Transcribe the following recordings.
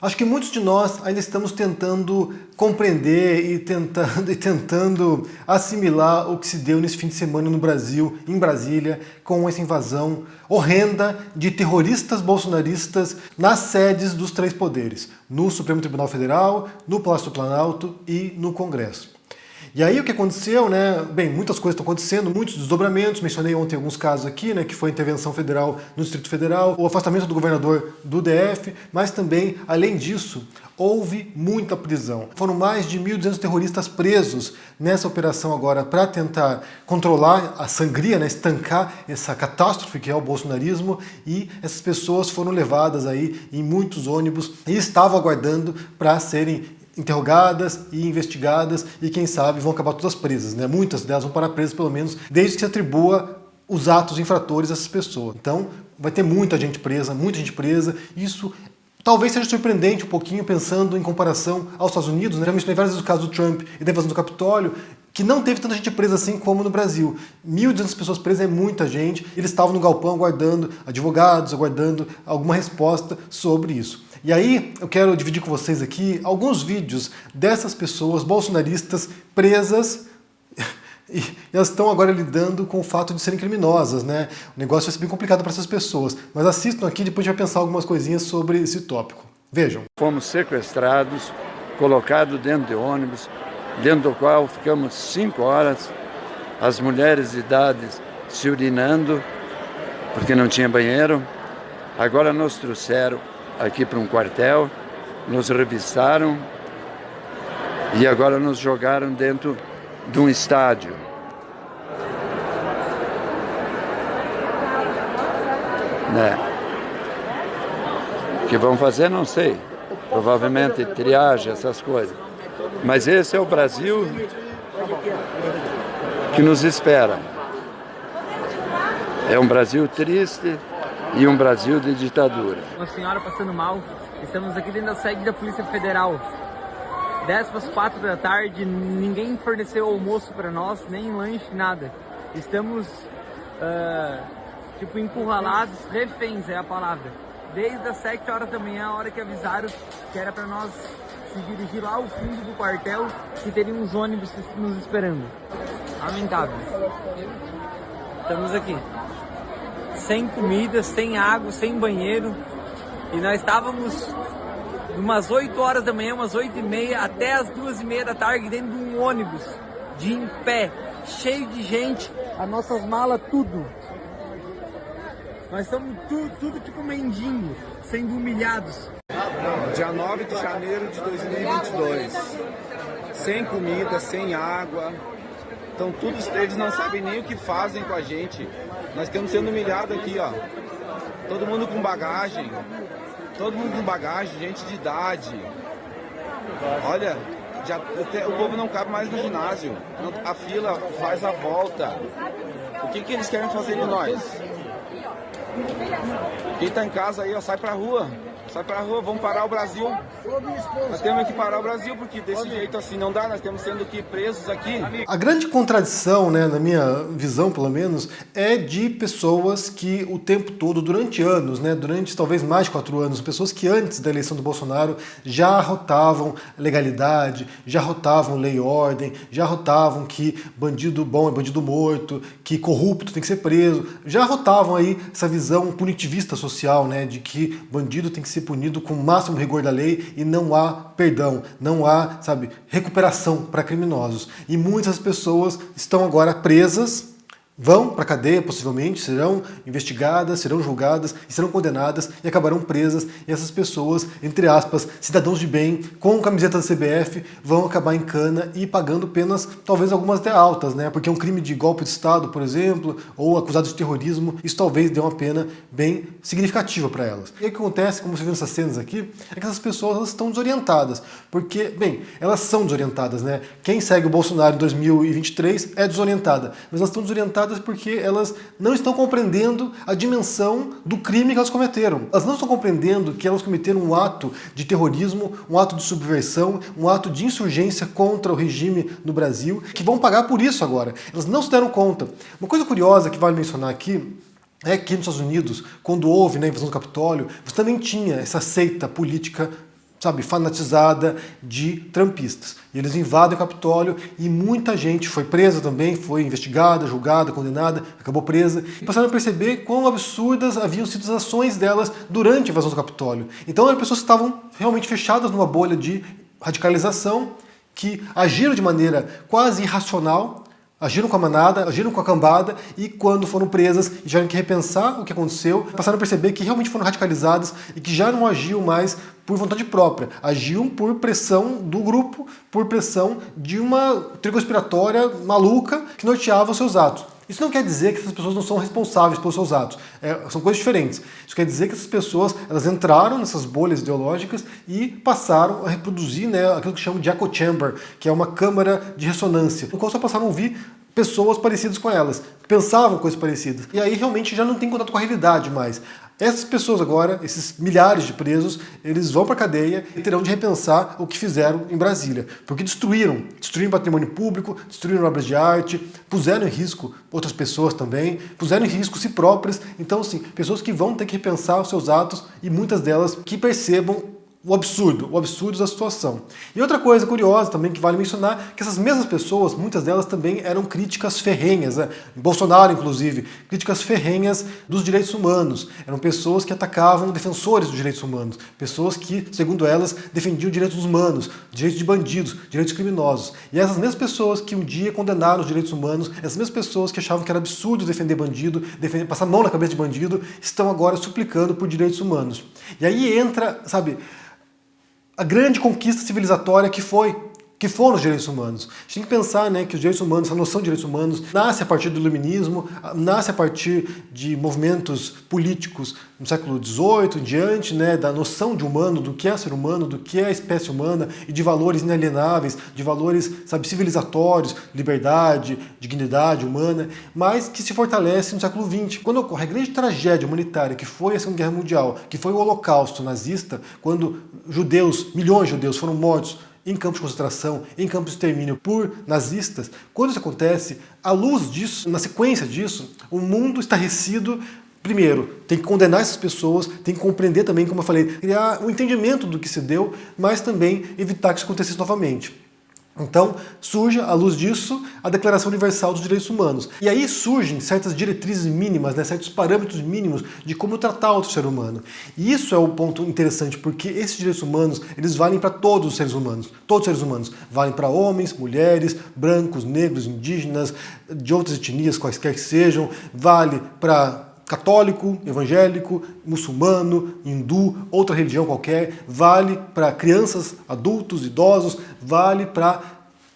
Acho que muitos de nós ainda estamos tentando compreender e tentando assimilar o que se deu nesse fim de semana no Brasil, em Brasília, com essa invasão horrenda de terroristas bolsonaristas nas sedes dos três poderes, no Supremo Tribunal Federal, no Palácio do Planalto e no Congresso. E aí o que aconteceu, né? Bem, muitas coisas estão acontecendo, muitos desdobramentos, mencionei ontem alguns casos aqui, né? Que foi a intervenção federal no Distrito Federal, o afastamento do governador do DF, mas também, além disso, houve muita prisão. Foram mais de 1.200 terroristas presos nessa operação agora para tentar controlar a sangria, né? Estancar essa catástrofe que é o bolsonarismo, e essas pessoas foram levadas aí em muitos ônibus e estavam aguardando para serem interrogadas e investigadas e, quem sabe, vão acabar todas presas, né? Muitas delas vão parar presas, pelo menos, desde que se atribua os atos infratores a essas pessoas. Então, vai ter muita gente presa, Isso talvez seja surpreendente um pouquinho, pensando em comparação aos Estados Unidos, né? Já mencionei várias vezes o caso do Trump e da invasão do Capitólio, que não teve tanta gente presa assim como no Brasil. 1.200 pessoas presas é muita gente. Eles estavam no galpão aguardando advogados, aguardando alguma resposta sobre isso. E aí eu quero dividir com vocês aqui alguns vídeos dessas pessoas bolsonaristas presas e elas estão agora lidando com o fato de serem criminosas, né? O negócio vai ser bem complicado para essas pessoas. Mas assistam aqui, depois a gente vai pensar algumas coisinhas sobre esse tópico. Vejam. Fomos sequestrados, colocados dentro de ônibus, dentro do qual ficamos 5 horas, as mulheres de idade se urinando, porque não tinha banheiro. Agora nos trouxeram aqui para um quartel, nos revistaram e agora nos jogaram dentro de um estádio. Né? O que vão fazer, não sei. Provavelmente triagem, essas coisas. Mas esse é o Brasil que nos espera. É um Brasil triste e um Brasil de ditadura. Uma senhora passando mal, estamos aqui dentro da sede da Polícia Federal. 10:04 da tarde, ninguém forneceu almoço para nós, nem lanche, nada. Estamos, encurralados, reféns é a palavra. Desde as 7 horas da manhã, a hora que avisaram que era para nós se dirigir lá ao fundo do quartel, que teria uns ônibus nos esperando. Lamentável. Estamos aqui. Sem comida, sem água, sem banheiro. E nós estávamos umas 8 horas da manhã, umas 8h30, até as 2h30 da tarde, dentro de um ônibus, de em pé, cheio de gente, as nossas malas, tudo. Nós estamos tudo tipo mendigo, sendo humilhados. Dia 9 de janeiro de 2022. Sem comida, sem água. Então eles não sabem nem o que fazem com a gente. Nós estamos sendo humilhados aqui, ó. Todo mundo com bagagem, gente de idade. Olha, o povo não cabe mais no ginásio. A fila faz a volta. O que eles querem fazer de nós? Quem tá em casa aí, ó, sai pra rua, vamos parar o Brasil. Nós temos que parar o Brasil, porque desse jeito assim não dá, nós temos sendo que presos aqui. A grande contradição, né, na minha visão pelo menos, é de pessoas que o tempo todo, durante anos, né, durante talvez mais de 4 anos, pessoas que antes da eleição do Bolsonaro já arrotavam legalidade, já arrotavam lei e ordem, já arrotavam que bandido bom é bandido morto, que corrupto tem que ser preso, já arrotavam aí essa visão punitivista social, né, de que bandido tem que ser punido com o máximo rigor da lei e não há perdão, não há, recuperação para criminosos. E muitas pessoas estão agora presas, vão para a cadeia, possivelmente, serão investigadas, serão julgadas e serão condenadas e acabarão presas. E essas pessoas, entre aspas, cidadãos de bem, com camiseta da CBF, vão acabar em cana e pagando penas, talvez algumas até altas, né? Porque um crime de golpe de Estado, por exemplo, ou acusado de terrorismo, isso talvez dê uma pena bem significativa para elas. E o que acontece, como você vê nessas cenas aqui, é que essas pessoas elas estão desorientadas. Porque, bem, elas são desorientadas, né? Quem segue o Bolsonaro em 2023 é desorientada, mas elas estão desorientadas porque elas não estão compreendendo a dimensão do crime que elas cometeram. Elas não estão compreendendo que elas cometeram um ato de terrorismo, um ato de subversão, um ato de insurgência contra o regime no Brasil, que vão pagar por isso agora. Elas não se deram conta. Uma coisa curiosa que vale mencionar aqui é que nos Estados Unidos, quando houve a invasão do Capitólio, você também tinha essa seita política sabe, fanatizada de trumpistas. E eles invadem o Capitólio e muita gente foi presa também, foi investigada, julgada, condenada, acabou presa. E passaram a perceber quão absurdas haviam sido as ações delas durante a invasão do Capitólio. Então eram pessoas que estavam realmente fechadas numa bolha de radicalização, que agiram de maneira quase irracional, agiram com a manada, agiram com a cambada, e quando foram presas e tiveram que repensar o que aconteceu, passaram a perceber que realmente foram radicalizadas e que já não agiam mais por vontade própria, agiam por pressão do grupo, por pressão de uma teoria conspiratória maluca que norteava os seus atos. Isso não quer dizer que essas pessoas não são responsáveis pelos seus atos. São coisas diferentes. Isso quer dizer que essas pessoas elas entraram nessas bolhas ideológicas e passaram a reproduzir, né, aquilo que chamam de echo chamber, que é uma câmara de ressonância, no qual só passaram a ouvir pessoas parecidas com elas, que pensavam coisas parecidas. E aí realmente já não tem contato com a realidade mais. Essas pessoas agora, esses milhares de presos, eles vão para a cadeia e terão de repensar o que fizeram em Brasília. Porque destruíram patrimônio público, destruíram obras de arte, puseram em risco outras pessoas também, puseram em risco si próprias. Então, sim, pessoas que vão ter que repensar os seus atos e muitas delas que percebam o absurdo da situação. E outra coisa curiosa também que vale mencionar, que essas mesmas pessoas, muitas delas também eram críticas ferrenhas, né? Bolsonaro inclusive, críticas ferrenhas dos direitos humanos. Eram pessoas que atacavam defensores dos direitos humanos, pessoas que, segundo elas, defendiam direitos humanos, direitos de bandidos, direitos criminosos. E essas mesmas pessoas que um dia condenaram os direitos humanos, essas mesmas pessoas que achavam que era absurdo defender bandido, passar a mão na cabeça de bandido, estão agora suplicando por direitos humanos. E aí entra, sabe, a grande conquista civilizatória que foram os direitos humanos. A gente tem que pensar, né, que os direitos humanos, a noção de direitos humanos, nasce a partir do iluminismo, nasce a partir de movimentos políticos no século XVIII em diante, né, da noção de humano, do que é ser humano, do que é a espécie humana e de valores inalienáveis, de valores, sabe, civilizatórios, liberdade, dignidade humana, mas que se fortalece no século XX. Quando ocorre a grande tragédia humanitária que foi a Segunda Guerra Mundial, que foi o Holocausto nazista, quando milhões de judeus foram mortos em campos de concentração, em campos de extermínio por nazistas, quando isso acontece, à luz disso, na sequência disso, o mundo estarrecido, primeiro, tem que condenar essas pessoas, tem que compreender também, como eu falei, criar um entendimento do que se deu, mas também evitar que isso acontecesse novamente. Então, surge, à luz disso, a Declaração Universal dos Direitos Humanos. E aí surgem certas diretrizes mínimas, né, certos parâmetros mínimos de como tratar outro ser humano. E isso é o ponto interessante, porque esses direitos humanos, eles valem para todos os seres humanos. Todos os seres humanos. Valem para homens, mulheres, brancos, negros, indígenas, de outras etnias, quaisquer que sejam. Vale para católico, evangélico, muçulmano, hindu, outra religião qualquer, vale para crianças, adultos, idosos, vale para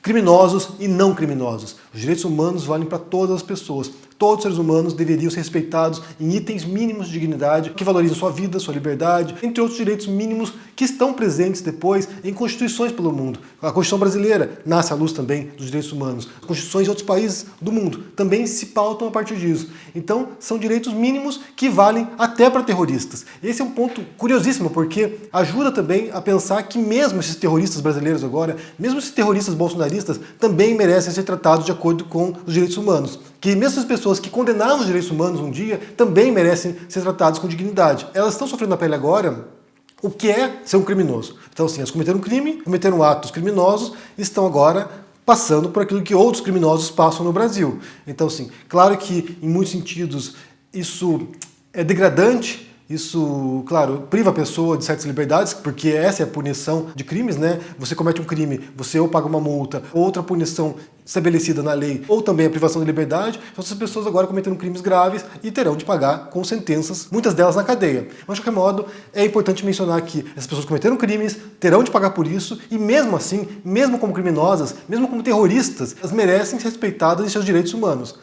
criminosos e não criminosos. Os direitos humanos valem para todas as pessoas. Todos os seres humanos deveriam ser respeitados em itens mínimos de dignidade que valorizam sua vida, sua liberdade, entre outros direitos mínimos que estão presentes depois em constituições pelo mundo. A Constituição brasileira nasce à luz também dos direitos humanos. As constituições de outros países do mundo também se pautam a partir disso. Então, são direitos mínimos que valem até para terroristas. Esse é um ponto curiosíssimo, porque ajuda também a pensar que mesmo esses terroristas brasileiros agora, mesmo esses terroristas bolsonaristas, também merecem ser tratados de acordo com os direitos humanos. Que mesmo as pessoas que condenaram os direitos humanos um dia também merecem ser tratadas com dignidade. Elas estão sofrendo na pele agora o que é ser um criminoso. Então, assim, elas cometeram um crime, cometeram atos criminosos e estão agora passando por aquilo que outros criminosos passam no Brasil. Então, assim, claro que em muitos sentidos isso é degradante. Isso, claro, priva a pessoa de certas liberdades, porque essa é a punição de crimes, né? Você comete um crime, você ou paga uma multa, ou outra punição estabelecida na lei, ou também a privação de liberdade. Então essas pessoas agora cometeram crimes graves e terão de pagar com sentenças, muitas delas na cadeia. Mas, de qualquer modo, é importante mencionar que essas pessoas cometeram crimes, terão de pagar por isso, e mesmo assim, mesmo como criminosas, mesmo como terroristas, elas merecem ser respeitadas em seus direitos humanos.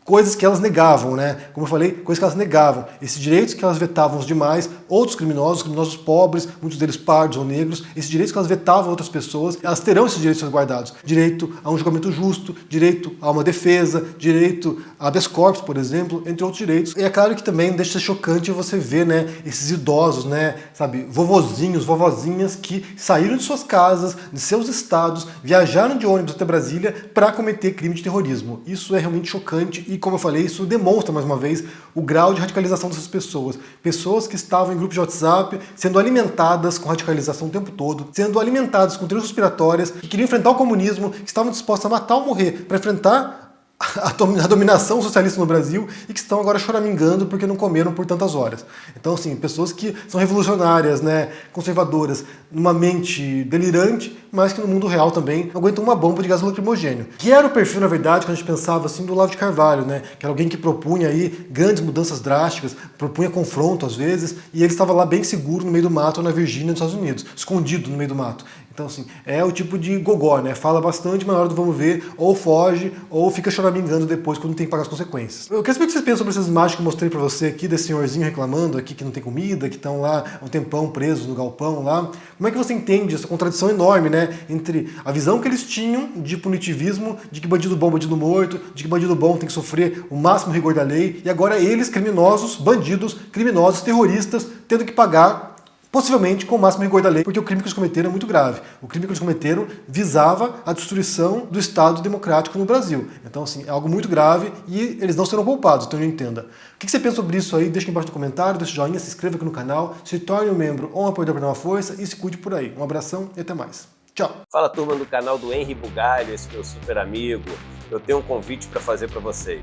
Coisas que elas negavam, né? Como eu falei, coisas que elas negavam. Esses direitos que elas vetavam os demais, outros criminosos pobres, muitos deles pardos ou negros, esses direitos que elas vetavam a outras pessoas, elas terão esses direitos resguardados. Direito a um julgamento justo, direito a uma defesa, direito a habeas corpus, por exemplo, entre outros direitos. E é claro que também deixa de ser chocante você ver, né, esses idosos, né, sabe, vovozinhos, vovozinhas que saíram de suas casas, de seus estados, viajaram de ônibus até Brasília para cometer crime de terrorismo. Isso é realmente chocante e como eu falei, isso demonstra mais uma vez o grau de radicalização dessas pessoas. Pessoas que estavam em grupos de WhatsApp, sendo alimentadas com radicalização o tempo todo, sendo alimentadas com teorias conspiratórias, que queriam enfrentar o comunismo, que estavam dispostas a matar ou morrer para enfrentar a dominação socialista no Brasil e que estão agora choramingando porque não comeram por tantas horas. Então, assim, pessoas que são revolucionárias, né, conservadoras, numa mente delirante, mas que no mundo real também não aguentam uma bomba de gás lacrimogêneo. Que era o perfil, na verdade, que a gente pensava assim do Olavo de Carvalho, né, que era alguém que propunha aí grandes mudanças drásticas, propunha confronto às vezes, e ele estava lá bem seguro no meio do mato na Virgínia, nos Estados Unidos, escondido no meio do mato. Então, assim, é o tipo de gogó, né? Fala bastante, mas na hora do vamos ver, ou foge, ou fica choramingando depois quando tem que pagar as consequências. Eu quero saber o que vocês pensam sobre essas imagens que eu mostrei pra você aqui, desse senhorzinho reclamando aqui que não tem comida, que estão lá há um tempão presos no galpão lá. Como é que você entende essa contradição enorme, né? Entre a visão que eles tinham de punitivismo, de que bandido bom, bandido morto, de que bandido bom tem que sofrer o máximo rigor da lei, e agora eles, criminosos, bandidos, criminosos, terroristas, tendo que pagar possivelmente com o máximo rigor da lei, porque o crime que eles cometeram é muito grave. O crime que eles cometeram visava a destruição do Estado democrático no Brasil. Então, assim, é algo muito grave e eles não serão poupados, então não entenda. O que você pensa sobre isso aí? Deixa aqui embaixo no comentário, deixa o joinha, se inscreva aqui no canal, se torne um membro ou um apoiador para dar uma força e se cuide por aí. Um abração e até mais. Tchau! Fala, turma do canal do Henry Bugalho, esse meu super amigo. Eu tenho um convite para fazer para vocês.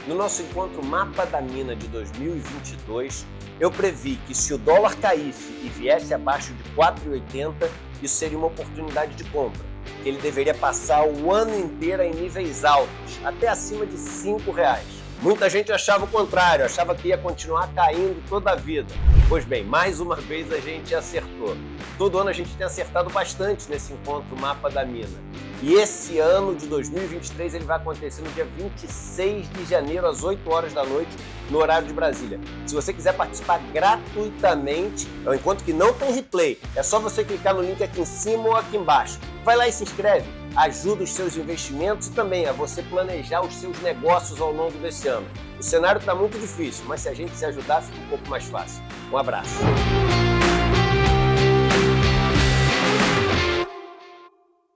No nosso encontro Mapa da Mina de 2022, eu previ que se o dólar caísse e viesse abaixo de 4,80, isso seria uma oportunidade de compra. Ele deveria passar o ano inteiro em níveis altos, até acima de R$5. Muita gente achava o contrário, achava que ia continuar caindo toda a vida. Pois bem, mais uma vez a gente acertou. Todo ano a gente tem acertado bastante nesse encontro Mapa da Mina. E esse ano de 2023 ele vai acontecer no dia 26 de janeiro, às 8 horas da noite, no horário de Brasília. Se você quiser participar gratuitamente, é um encontro que não tem replay. É só você clicar no link aqui em cima ou aqui embaixo. Vai lá e se inscreve. Ajuda os seus investimentos e também a você planejar os seus negócios ao longo desse ano. O cenário está muito difícil, mas se a gente se ajudar, fica um pouco mais fácil. Um abraço.